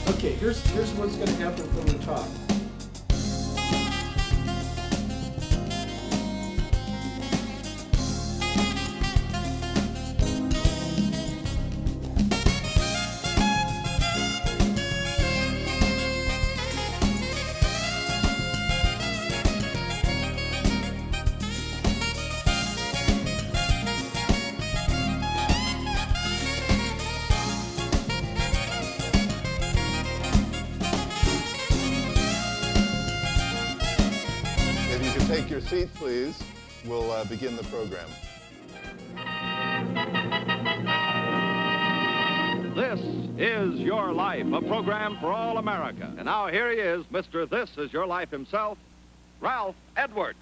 Okay, here's what's going to happen from the top. Take your seat, please. We'll begin the program. This is Your Life, a program for all America. And now here he is, Mr. This Is Your Life himself, Ralph Edwards.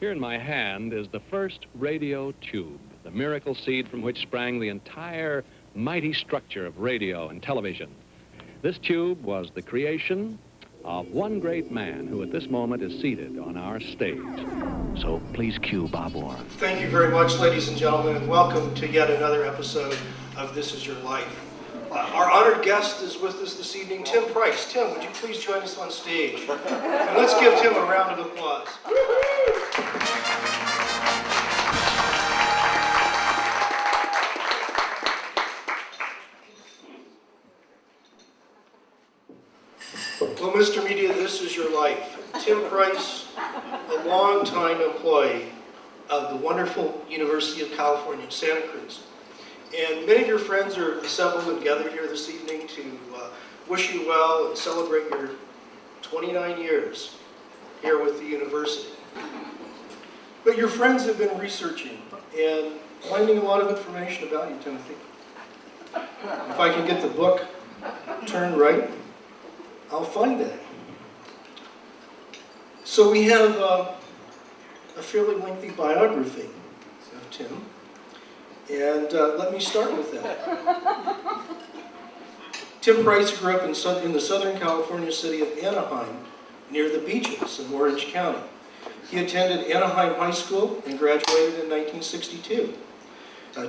Here in my hand is the first radio tube, the miracle seed from which sprang the entire mighty structure of radio and television. This tube was the creation of one great man who at this moment is seated on our stage. So please cue Bob Orr. Thank you very much, ladies and gentlemen, and welcome to yet another episode of This Is Your Life. Our honored guest is with us this evening, Tim Price. Tim, would you please join us on stage? And let's give Tim a round of applause. Well, Mr. Media, this is your life. Tim Price, a longtime employee of the wonderful University of California, Santa Cruz. And many of your friends are assembled and gathered here this evening to wish you well and celebrate your 29 years here with the university. But your friends have been researching and finding a lot of information about you, Timothy. If I can get the book turned right, I'll find that. So we have a fairly lengthy biography of Tim, and let me start with that. Tim Price grew up in the Southern California city of Anaheim, near the beaches in Orange County. He attended Anaheim High School and graduated in 1962.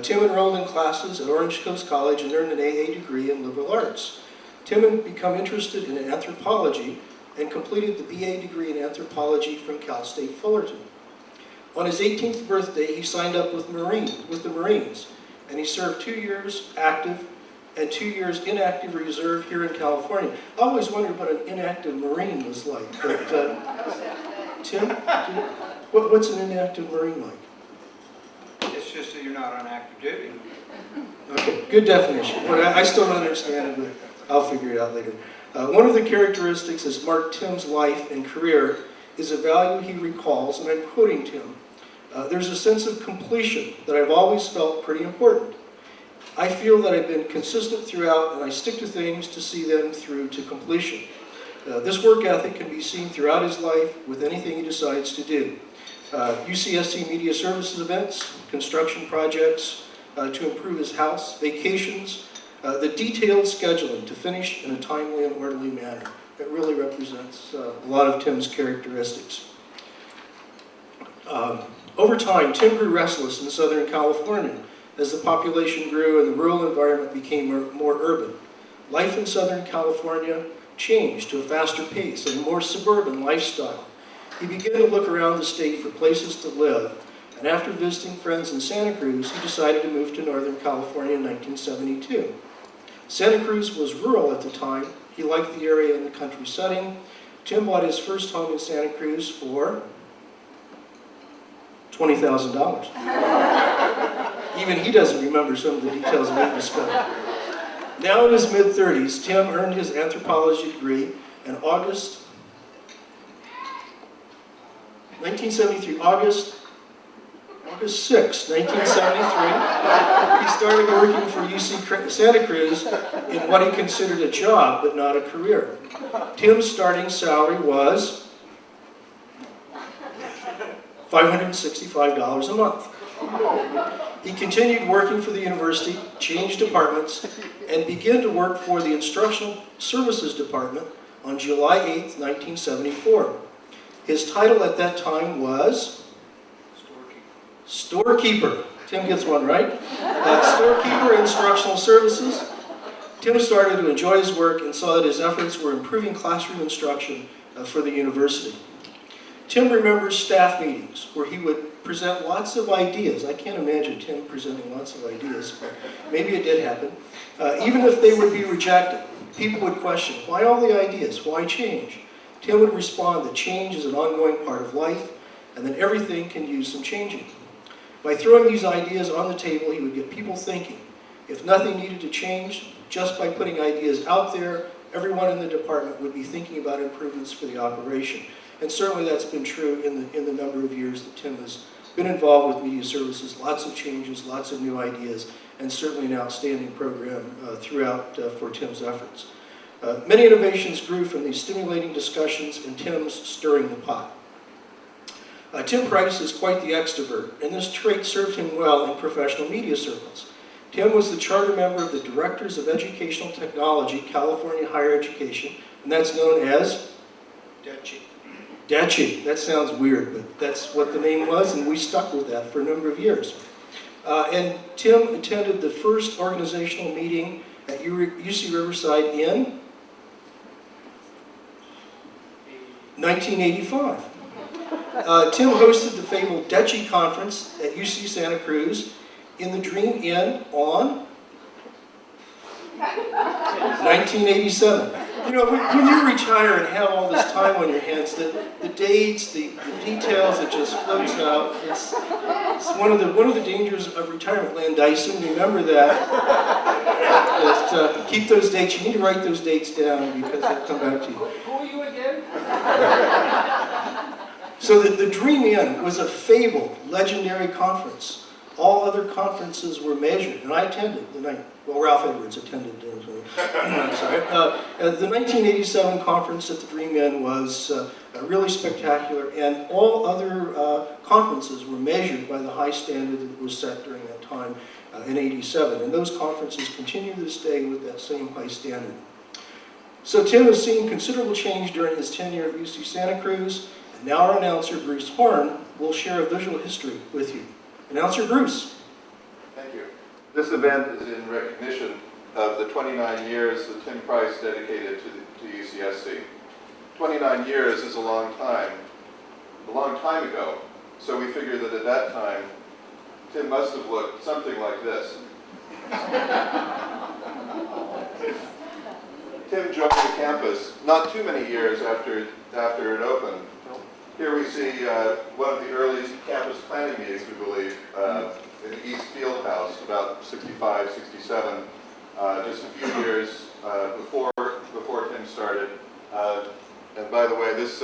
Tim enrolled in classes at Orange Coast College and earned an AA degree in liberal arts. Tim had become interested in anthropology and completed the BA degree in anthropology from Cal State Fullerton. On his 18th birthday, he signed up with the Marines, and he served 2 years active and 2 years inactive reserve here in California. I always wondered what an inactive Marine was like, but Tim, what's an inactive Marine like? It's just that you're not on active duty. Okay, good definition, but I still don't understand it, but I'll figure it out later. One of the characteristics that marked Tim's life and career is a value he recalls, and I'm quoting Tim. There's a sense of completion that I've always felt pretty important. I feel that I've been consistent throughout, and I stick to things to see them through to completion. This work ethic can be seen throughout his life with anything he decides to do. UCSC Media Services events, construction projects to improve his house, vacations, the detailed scheduling to finish in a timely and orderly manner. That really represents a lot of Tim's characteristics. Over time, Tim grew restless in Southern California as the population grew and the rural environment became more urban. Life in Southern California changed to a faster pace and a more suburban lifestyle. He began to look around the state for places to live, and after visiting friends in Santa Cruz, he decided to move to Northern California in 1972. Santa Cruz was rural at the time. He liked the area and the country setting. Tim bought his first home in Santa Cruz for $20,000. Even he doesn't remember some of the details we've discovered. Now in his mid-30s, Tim earned his anthropology degree in August 1973, August 6, 1973, he started working for UC Santa Cruz in what he considered a job, but not a career. Tim's starting salary was $565 a month. He continued working for the university, changed departments, and began to work for the Instructional Services Department on July 8, 1974. His title at that time was Storekeeper. Tim gets one right. Storekeeper Instructional Services. Tim started to enjoy his work and saw that his efforts were improving classroom instruction for the university. Tim remembers staff meetings where he would present lots of ideas. I can't imagine Tim presenting lots of ideas, but maybe it did happen. Even if they would be rejected, people would question, why all the ideas? Why change? Tim would respond that change is an ongoing part of life and that everything can use some changing. By throwing these ideas on the table, he would get people thinking. If nothing needed to change, just by putting ideas out there, everyone in the department would be thinking about improvements for the operation. And certainly that's been true in the number of years that Tim has been involved with media services. Lots of changes, lots of new ideas, and certainly an outstanding program throughout for Tim's efforts. Many innovations grew from these stimulating discussions and Tim's stirring the pot. Tim Price is quite the extrovert, and this trait served him well in professional media circles. Tim was the charter member of the Directors of Educational Technology, California Higher Education, and that's known as DECHE. That sounds weird, but that's what the name was, and we stuck with that for a number of years. And Tim attended the first organizational meeting at UC Riverside in 1985. Tim hosted the fabled DECHE conference at UC Santa Cruz in the Dream Inn on 1987. You know, when you retire and have all this time on your hands, the dates, the details, it just floats out. It's one of the dangers of retirement, Land Dyson. Remember that. Keep those dates. You need to write those dates down because they'll come back to you. Who are you again? So the Dream Inn was a fabled, legendary conference. All other conferences were measured, and I attended the night. Well, Ralph Edwards attended. I'm sorry. The 1987 conference at the Dream Inn was really spectacular, and all other conferences were measured by the high standard that was set during that time in '87. And those conferences continue to this day with that same high standard. So Tim has seen considerable change during his tenure at UC Santa Cruz, and now our announcer, Bruce Horn, will share a visual history with you. Announcer Bruce. Thank you. This event is in recognition of the 29 years that Tim Price dedicated to UCSC. 29 years is a long time ago. So we figure that at that time, Tim must have looked something like this. Tim joined the campus not too many years after it opened. Here we see one of the earliest campus planning meetings, we believe, in the East Field House, about 65, 67, just a few years before Tim started. And by the way, this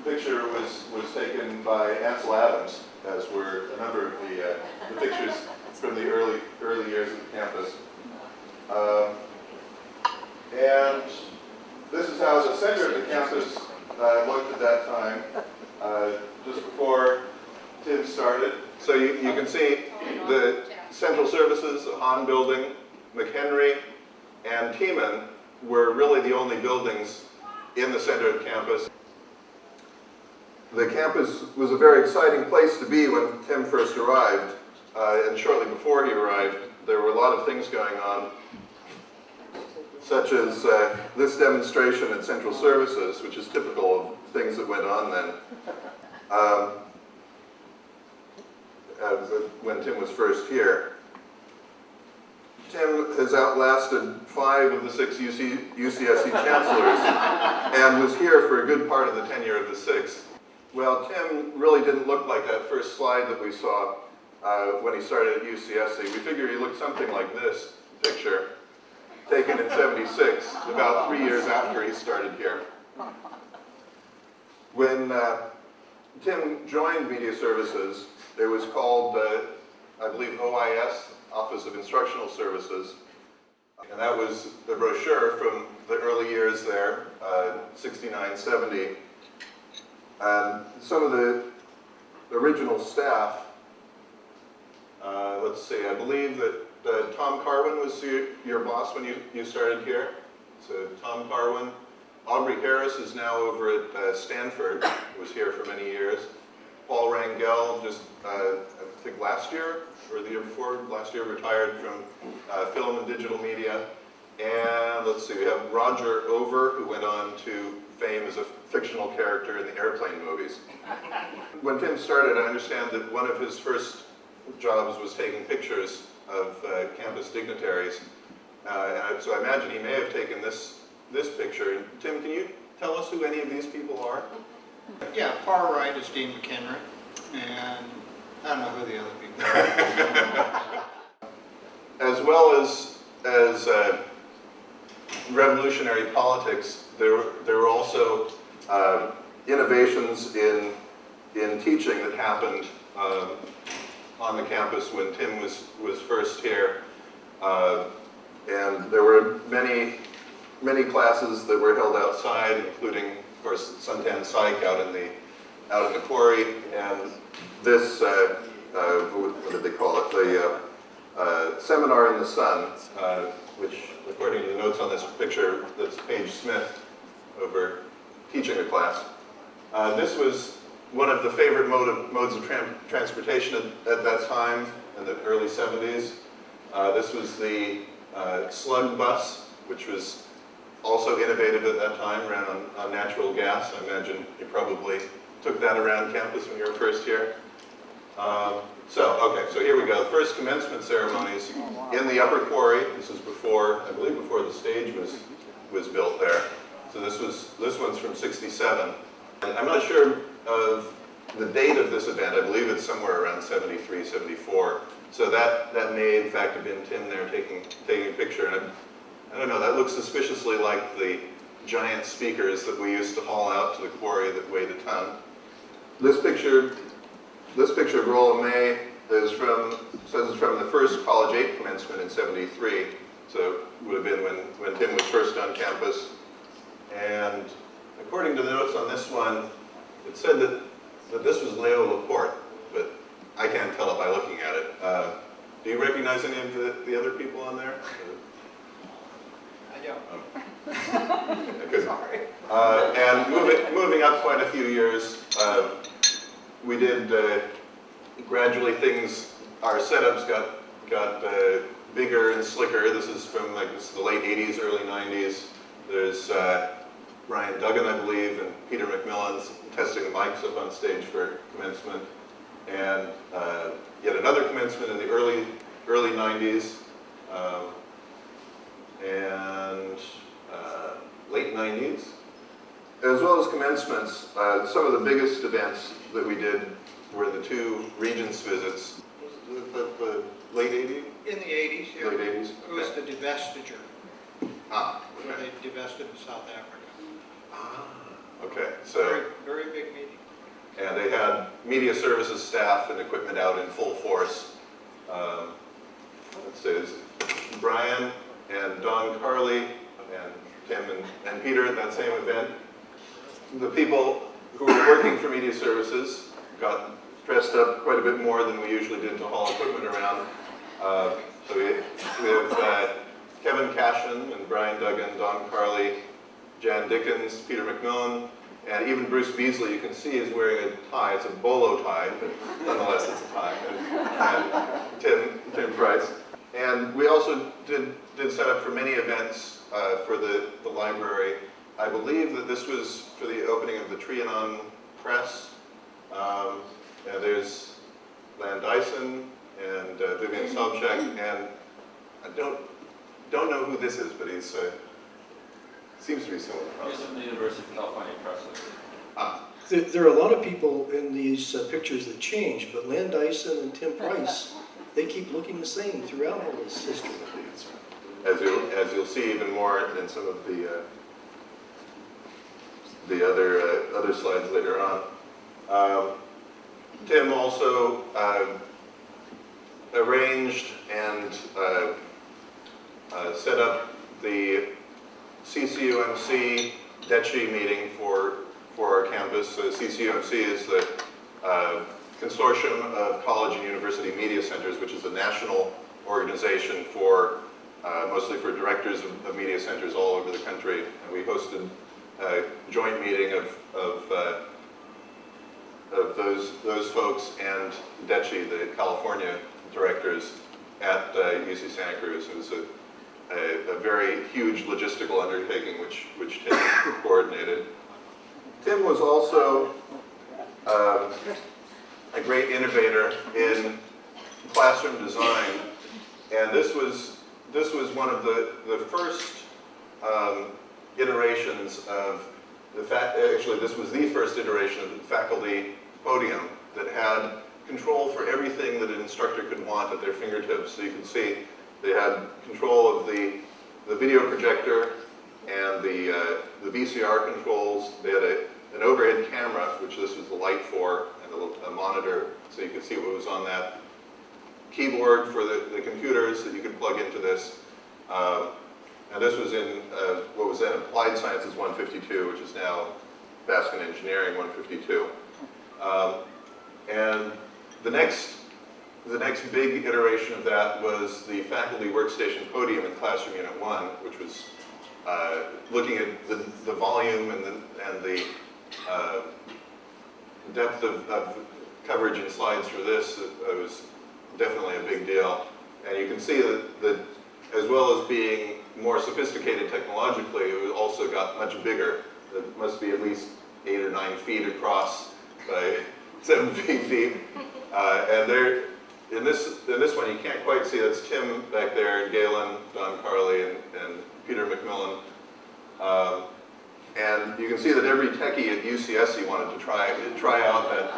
picture was taken by Ansel Adams, as were a number of the pictures from the early years of the campus. And this is how the center of the campus looked at that time, just before Tim started. So you can see the central services, the Hahn building, McHenry, and Tiemann were really the only buildings in the center of campus. The campus was a very exciting place to be when Tim first arrived, and shortly before he arrived, there were a lot of things going on, such as this demonstration at Central Services, which is typical of things that went on then, when Tim was first here. Tim has outlasted 5 of the 6 UCSC chancellors and was here for a good part of the tenure of the 6th. Well, Tim really didn't look like that first slide that we saw when he started at UCSC. We figure he looked something like this picture, taken in '76, about 3 years after he started here. When Tim joined Media Services, it was called, I believe, OIS, Office of Instructional Services, and that was the brochure from the early years there, 69, 70. And some of the original staff, let's see, I believe that Tom Carwin was your boss when you started here. So Tom Carwin. Aubrey Harris is now over at Stanford, was here for many years. Paul Rangel, just I think last year or the year before, last year retired from film and digital media. And let's see, we have Roger Over, who went on to fame as a fictional character in the Airplane movies. When Tim started, I understand that one of his first jobs was taking pictures of campus dignitaries. So I imagine he may have taken this picture. And Tim, can you tell us who any of these people are? Yeah, far right is Dean McHenry, and I don't know who the other people are. As well as revolutionary politics, there were also innovations in teaching that happened on the campus when Tim was first here. And there were many classes that were held outside, including, of course, Suntan Psych out in the quarry, and this what did they call it? The seminar in the sun, which, according to the notes on this picture, that's Paige Smith over teaching a class. This was one of the favorite modes of transportation at that time in the early 70s. This was the slug bus, which was also innovative at that time, ran on natural gas. I imagine you probably took that around campus when you were first here. So here we go. The first commencement ceremonies in the upper quarry. This is before, I believe, before the stage was built there. So this one's from '67. And I'm not sure of the date of this event. I believe it's somewhere around '73, '74. So that may in fact have been Tim there taking a picture. And I don't know, that looks suspiciously like the giant speakers that we used to haul out to the quarry that weighed a ton. This picture of Rolla May says it's from the first College 8 commencement in '73. So it would have been when Tim was first on campus. And according to the notes on this one, it said that this was Leo Laporte, but I can't tell it by looking at it. Do you recognize any of the other people on there? I don't. Good. And moving up quite a few years, we did gradually our setups got bigger and slicker. This is from the late '80s, early '90s. There's Brian Duggan, I believe, and Peter McMillan's testing the mics up on stage for commencement. And yet another commencement in the early '90s. And late '90s. As well as commencements, some of the biggest events that we did were the two Regents visits. Was it the late '80s? In the '80s, yeah. Late '80s? It was the divestiture, Okay. where they divested in South Africa. Okay, so... Very, very big meeting. And they had media services staff and equipment out in full force. Let's see, it's Brian and Don Carley and Tim and Peter at that same event. The people who were working for media services got dressed up quite a bit more than we usually did to haul equipment around. So we have Kevin Cashin and Brian Duggan, Don Carley, Jan Dickens, Peter McMillan, and even Bruce Beasley, you can see, is wearing a tie. It's a bolo tie, but nonetheless it's a tie. And Tim Price. And we also did set up for many events for the library. I believe that this was for the opening of the Trianon Press. And there's Lan Dyson and Vivian Sobchak, and I don't know who this is, but he's seems to be someone He's else. from the University of California Press. There are a lot of people in these pictures that change, but Lan Dyson and Tim Price, they keep looking the same throughout all this history. As you'll see even more in some of the other slides later on. Tim also arranged and set up the CCUMC DECHI meeting for our campus. CCUMC is the Consortium of College and University Media Centers, which is a national organization for mostly for directors of media centers all over the country. And we hosted a joint meeting of those folks and Decci, the California directors at UC Santa Cruz. It was a very huge logistical undertaking which Tim coordinated. Tim was also a great innovator in classroom design, and this was one of the first iterations of actually this was the first iteration of the faculty podium that had control for everything that an instructor could want at their fingertips. So you can see they had control of the video projector and the VCR controls. They had an overhead camera, which this was the light for, and a monitor, so you could see what was on that. Keyboard for the computers that you could plug into this. And this was in what was then Applied Sciences 152, which is now Baskin Engineering 152. And the next big iteration of that was the faculty workstation podium in Classroom Unit 1, which was looking at the volume and the depth of coverage in slides for this. It was definitely a big deal. And you can see that as well as being more sophisticated technologically, it also got much bigger. It must be at least 8 or 9 feet across by 7 feet deep. And there, in this one, you can't quite see, that's Tim back there, and Galen, Don Carley, and Peter McMillan. And you can see that every techie at UCSC wanted to try out that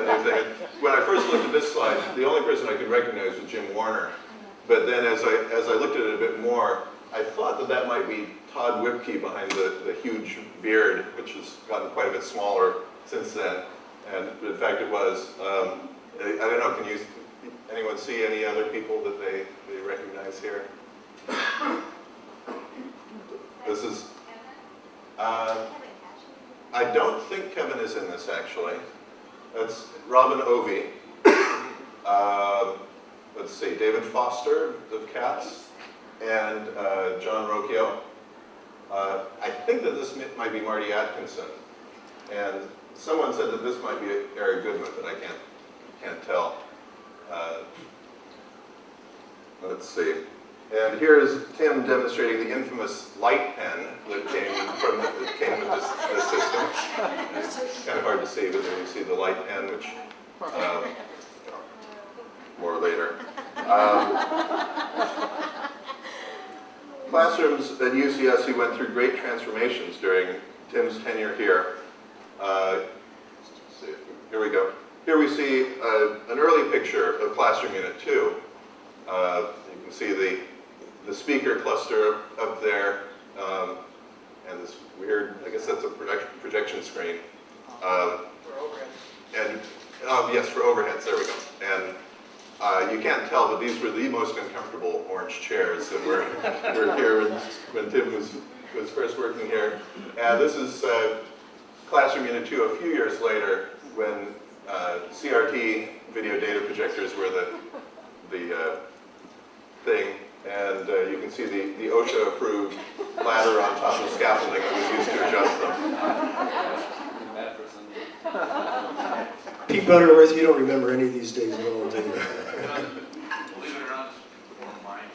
new thing. When I first looked at this slide, the only person I could recognize was Jim Warner. But then as I looked at it a bit more, I thought that might be Todd Whipke behind the huge beard, which has gotten quite a bit smaller since then. And in fact, it was. I don't know, can anyone see any other people that they recognize here? This is, I don't think Kevin is in this actually. That's Robin Ovey. Let's see, David Foster of Cats, and John Rocchio. I think that this might be Marty Atkinson. And someone said that this might be Eric Goodman, but I can't tell. Let's see. And here is Tim demonstrating the infamous light pen that came with this system. It's kind of hard to see, but then you see the light pen, which more later. Classrooms at UCSC went through great transformations during Tim's tenure here. Let's see, here we go. Here we see an early picture of Classroom Unit 2. You can see the speaker cluster up there, and this weird, I guess that's a projection screen. For overhead. And yes, for overheads, there we go. And you can't tell, but these were the most uncomfortable orange chairs that were here when Tim was first working here. And this is Classroom Unit 2 a few years later when CRT video data projectors were the thing. And you can see the OSHA-approved ladder on top of scaffolding that was used to adjust them. Pete Butterworth, you don't remember any of these days at all, do you? Believe it or not, it's before mine.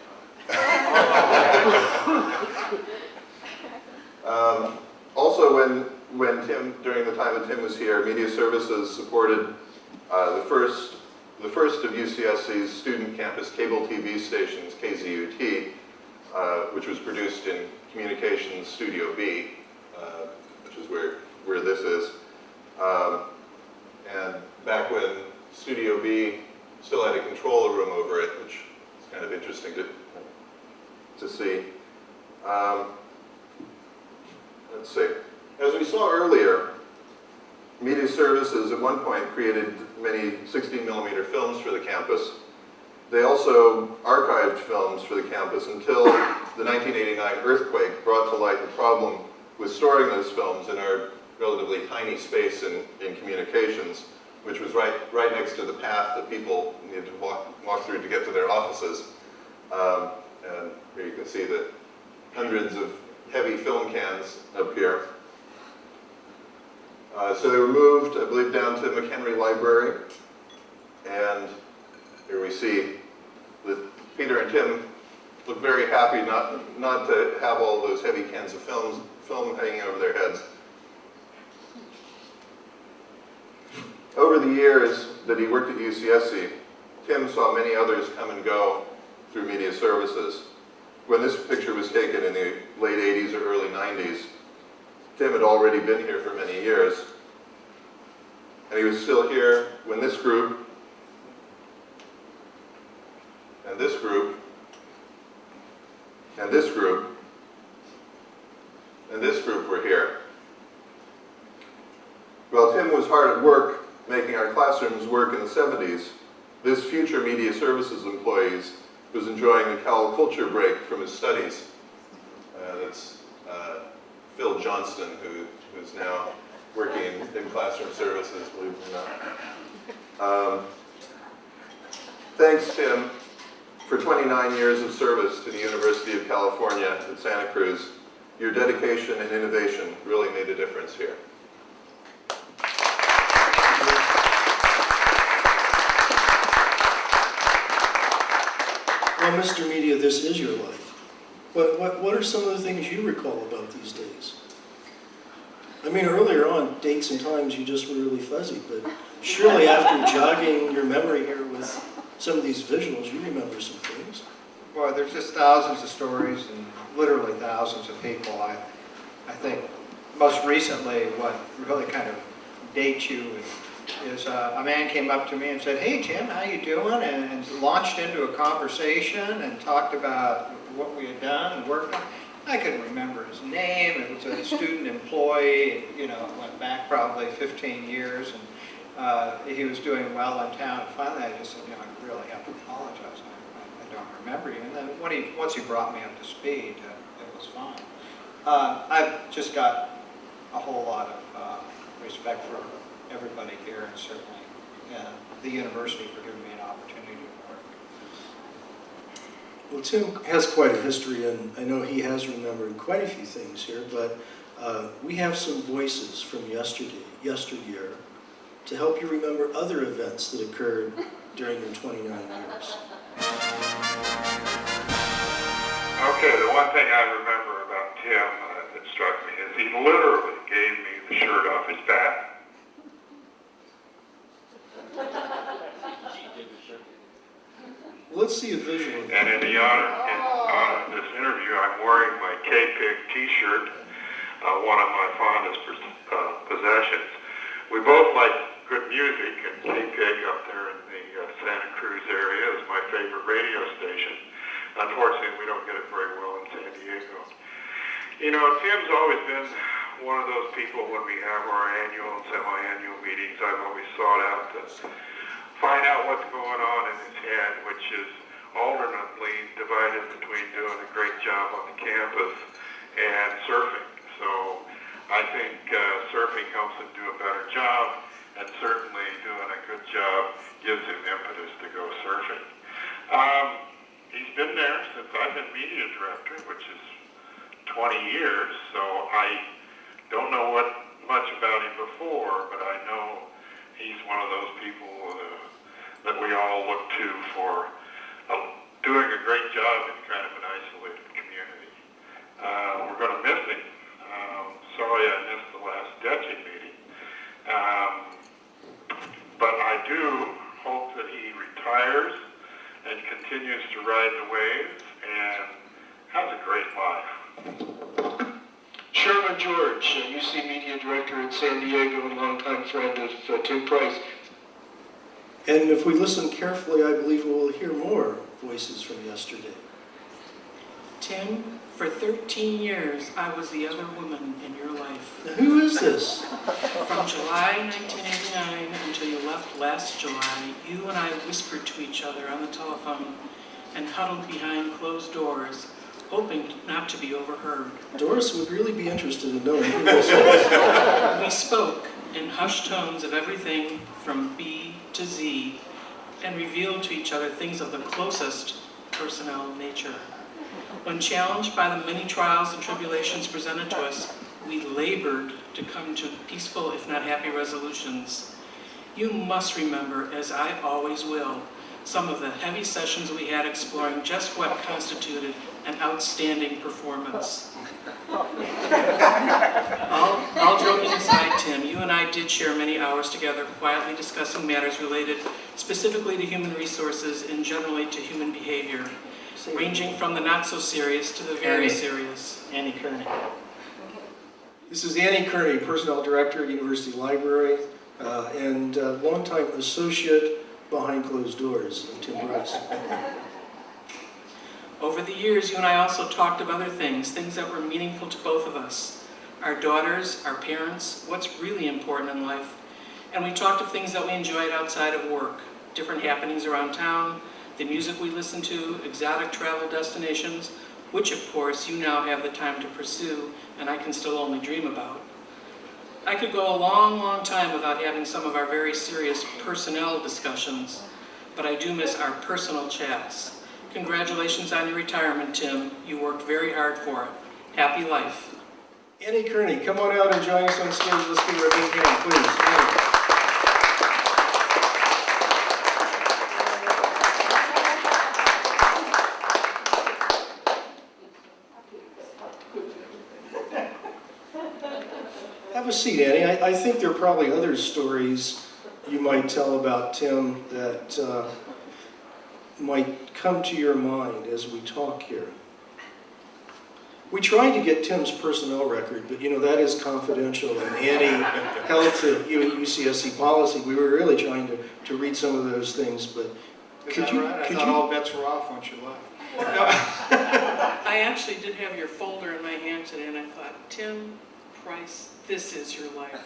Also, when Tim, during the time that Tim was here, Media Services supported the first of UCSC's student campus cable TV stations, KZUT, which was produced in Communications Studio B, which is where this is. And back when Studio B still had a control room over it, which is kind of interesting to see. Let's see. As we saw earlier, Media Services at one point created many 16mm films for the campus. They also archived films for the campus until the 1989 earthquake brought to light the problem with storing those films in our relatively tiny space in communications, which was right next to the path that people needed to walk through to get to their offices. And here you can see the hundreds of heavy film cans up here. So they were moved, I believe, down to McHenry Library. And here we see that Peter and Tim look very happy not to have all those heavy cans of film hanging over their heads. Over the years that he worked at UCSC, Tim saw many others come and go through media services. When this picture was taken in the late 80s or early 90s, Tim had already been here for many years. And he was still here when this group, and this group, and this group, and this group were here. While Tim was hard at work making our classrooms work in the 70s, this future media services employee was enjoying the Cal culture break from his studies. That's Phil Johnston, who's now working in classroom services, believe it or not. Thanks, Tim, for 29 years of service to the University of California at Santa Cruz. Your dedication and innovation really made a difference here. Well, Mr. Media, this is your life. What are some of the things you recall about these days? I mean, earlier on, dates and times, you just were really fuzzy, but surely after jogging your memory here with some of these visuals, you remember some things. Boy, there's just thousands of stories and literally thousands of people. I think most recently what really kind of dates you is a man came up to me and said, "Hey Tim, how you doing?" and launched into a conversation and talked about what we had done and worked on. I couldn't remember his name. It was a student employee, you know, went back probably 15 years, and he was doing well in town. Finally, I just said, "You know, I really have to apologize. I don't remember you." And then once he brought me up to speed, it was fine. I've just got a whole lot of respect for everybody here, and certainly the university for giving me an opportunity to work. Well, Tim has quite a history, and I know he has remembered quite a few things here, but we have some voices from yesteryear, to help you remember other events that occurred during your 29 years. Okay, the one thing I remember about Tim that struck me is he literally gave me the shirt off his back. Let's see a visual. And in honor of this interview, I'm wearing my K-Pig t-shirt, one of my fondest possessions. We both like good music, and K-Pig up there in the Santa Cruz area is my favorite radio station. Unfortunately, we don't get it very well in San Diego. You know, Tim's always been one of those people when we have our annual and semi-annual meetings. I've always sought out to find out what's going on in his head, which is alternately divided between doing a great job on the campus and surfing. So I think surfing helps him do a better job, and certainly doing a good job gives him impetus to go surfing. He's been there since I've been media director, which is 20 years, so I don't know much about him before, but I know he's one of those people that we all look to for doing a great job in kind of an isolated community. We're going to miss him. Sorry I missed the last DECI meeting. But I do hope that he retires and continues to ride the waves and has a great life. Sherman George, UC Media Director at San Diego and longtime friend of Tim Price. And if we listen carefully, I believe we will hear more voices from yesterday. Tim, for 13 years, I was the other woman in your life. Now, who is this? From July 1989 until you left last July, you and I whispered to each other on the telephone and huddled behind closed doors, hoping not to be overheard. Doris would really be interested in knowing who this is. We spoke in hushed tones of everything from B to Z and revealed to each other things of the closest personnel nature. When challenged by the many trials and tribulations presented to us, we labored to come to peaceful, if not happy, resolutions. You must remember, as I always will, some of the heavy sessions we had exploring just what constituted an outstanding performance. All joking aside, Tim, you and I did share many hours together quietly discussing matters related specifically to human resources and generally to human behavior, ranging from the not so serious to the very serious. Annie Kearney. This is Annie Kearney, Personnel Director at University Library, and longtime associate behind closed doors of Tim Price. Over the years, you and I also talked of other things that were meaningful to both of us. Our daughters, our parents, what's really important in life. And we talked of things that we enjoyed outside of work, different happenings around town, the music we listened to, exotic travel destinations, which of course you now have the time to pursue and I can still only dream about. I could go a long, long time without having some of our very serious personnel discussions, but I do miss our personal chats. Congratulations on your retirement, Tim. You worked very hard for it. Happy life. Annie Kearney, come on out and join us on stage. Let's give her a big hand, please. Have a seat, Annie. I think there are probably other stories you might tell about Tim that might come to your mind as we talk here. We tried to get Tim's personnel record, but you know, that is confidential, and Annie held to UCSC policy. We were really trying to read some of those things, but Could you? I thought all bets were off once you left. I actually did have your folder in my hand today, and I thought, Tim Price, this is your life.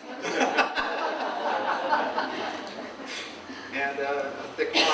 And a thick file